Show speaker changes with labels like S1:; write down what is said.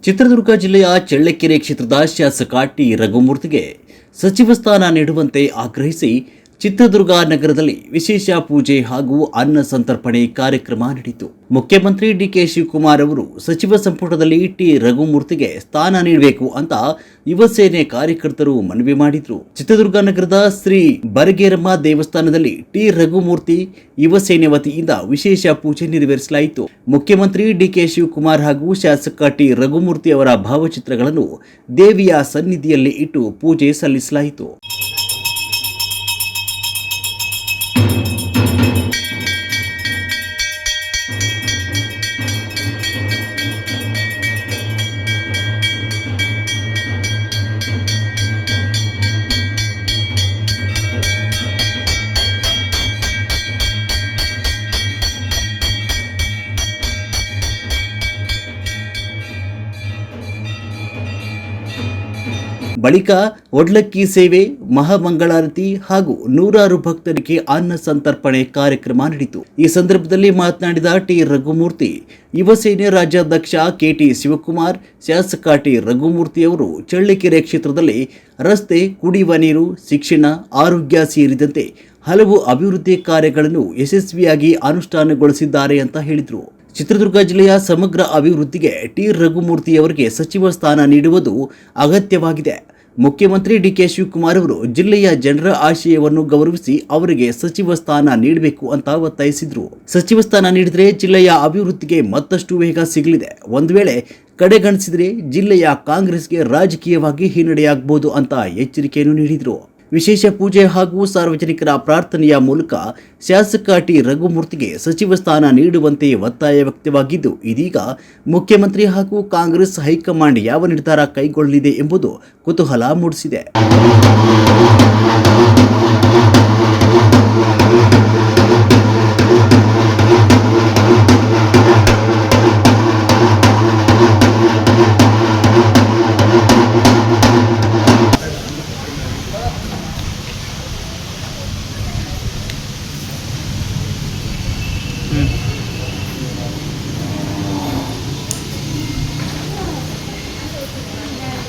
S1: ಚಿತ್ರದುರ್ಗ ಜಿಲ್ಲೆಯ ಚಳ್ಳಕೆರೆ ಕ್ಷೇತ್ರದ ಶಾಸಕ ಟಿ ರಘುಮೂರ್ತಿಗೆ ಸಚಿವ ಸ್ಥಾನ ನೀಡುವಂತೆ ಆಗ್ರಹಿಸಿ ಚಿತ್ರದುರ್ಗ ನಗರದಲ್ಲಿ ವಿಶೇಷ ಪೂಜೆ ಹಾಗೂ ಅನ್ನ ಸಂತರ್ಪಣೆ ಕಾರ್ಯಕ್ರಮ ನಡೆಯಿತು. ಮುಖ್ಯಮಂತ್ರಿ ಡಿಕೆ ಶಿವಕುಮಾರ್ ಅವರು ಸಚಿವ ಸಂಪುಟದಲ್ಲಿ ಟಿ ರಘುಮೂರ್ತಿಗೆ ಸ್ಥಾನ ನೀಡಬೇಕು ಅಂತ ಯುವ ಸೇನೆ ಕಾರ್ಯಕರ್ತರು ಮನವಿ ಮಾಡಿದ್ರು. ಚಿತ್ರದುರ್ಗ ನಗರದ ಶ್ರೀ ಬರಗೇರಮ್ಮ ದೇವಸ್ಥಾನದಲ್ಲಿ ಟಿ ರಘುಮೂರ್ತಿ ಯುವ ಸೇನೆ ವತಿಯಿಂದ ವಿಶೇಷ ಪೂಜೆ ನೆರವೇರಿಸಲಾಯಿತು. ಮುಖ್ಯಮಂತ್ರಿ ಡಿಕೆ ಶಿವಕುಮಾರ್ ಹಾಗೂ ಶಾಸಕ ಟಿ ರಘುಮೂರ್ತಿ ಅವರ ಭಾವಚಿತ್ರಗಳನ್ನು ದೇವಿಯ ಸನ್ನಿಧಿಯಲ್ಲಿ ಇಟ್ಟು ಪೂಜೆ ಸಲ್ಲಿಸಲಾಯಿತು. ಬಳಿಕ ಒಡ್ಲಕ್ಕಿ ಸೇವೆ, ಮಹಾಮಂಗಳಾರತಿ ಹಾಗೂ ನೂರಾರು ಭಕ್ತರಿಗೆ ಅನ್ನ ಸಂತರ್ಪಣೆ ಕಾರ್ಯಕ್ರಮ ನಡೆಯಿತು. ಈ ಸಂದರ್ಭದಲ್ಲಿ ಮಾತನಾಡಿದ ಟಿ ರಘುಮೂರ್ತಿ, ಯುವ ಸೇನೆ ರಾಜ್ಯಾಧ್ಯಕ್ಷ ಕೆಟಿ ಶಿವಕುಮಾರ್, ಶಾಸಕ ಟಿ ರಘುಮೂರ್ತಿ ಅವರು ಚಳ್ಳಕೆರೆ ಕ್ಷೇತ್ರದಲ್ಲಿ ರಸ್ತೆ, ಕುಡಿಯುವ ನೀರು, ಶಿಕ್ಷಣ, ಆರೋಗ್ಯ ಸೇರಿದಂತೆ ಹಲವು ಅಭಿವೃದ್ಧಿ ಕಾರ್ಯಗಳನ್ನು ಯಶಸ್ವಿಯಾಗಿ ಅನುಷ್ಠಾನಗೊಳಿಸಿದ್ದಾರೆ ಅಂತ ಹೇಳಿದರು. ಚಿತ್ರದುರ್ಗ ಜಿಲ್ಲೆಯ ಸಮಗ್ರ ಅಭಿವೃದ್ಧಿಗೆ ಟಿ ರಘುಮೂರ್ತಿ ಅವರಿಗೆ ಸಚಿವ ಸ್ಥಾನ ನೀಡುವುದು ಅಗತ್ಯವಾಗಿದೆ. ಮುಖ್ಯಮಂತ್ರಿ ಡಿಕೆ ಶಿವಕುಮಾರ್ ಅವರು ಜಿಲ್ಲೆಯ ಜನರ ಆಶಯವನ್ನು ಗೌರವಿಸಿ ಅವರಿಗೆ ಸಚಿವ ಸ್ಥಾನ ನೀಡಬೇಕು ಅಂತ ಒತ್ತಾಯಿಸಿದ್ರು. ಸಚಿವ ಸ್ಥಾನ ನೀಡಿದರೆ ಜಿಲ್ಲೆಯ ಅಭಿವೃದ್ಧಿಗೆ ಮತ್ತಷ್ಟು ವೇಗ ಸಿಗಲಿದೆ. ಒಂದು ವೇಳೆ ಕಡೆಗಣಿಸಿದರೆ ಜಿಲ್ಲೆಯ ಕಾಂಗ್ರೆಸ್ಗೆ ರಾಜಕೀಯವಾಗಿ ಹಿನ್ನಡೆಯಾಗಬಹುದು ಅಂತ ಎಚ್ಚರಿಕೆಯನ್ನು ನೀಡಿದರು. ವಿಶೇಷ ಪೂಜೆ ಹಾಗೂ ಸಾರ್ವಜನಿಕರ ಪ್ರಾರ್ಥನೆಯ ಮೂಲಕ ಶಾಸಕ ಟಿ ರಘುಮೂರ್ತಿಗೆ ಸಚಿವ ಸ್ಥಾನ ನೀಡುವಂತೆ ಒತ್ತಾಯ ವ್ಯಕ್ತವಾಗಿದ್ದು, ಇದೀಗ ಮುಖ್ಯಮಂತ್ರಿ ಹಾಗೂ ಕಾಂಗ್ರೆಸ್ ಹೈಕಮಾಂಡ್ ಯಾವ ನಿರ್ಧಾರ ಕೈಗೊಳ್ಳಲಿದೆ ಎಂಬುದು ಕುತೂಹಲ ಮೂಡಿಸಿದೆ.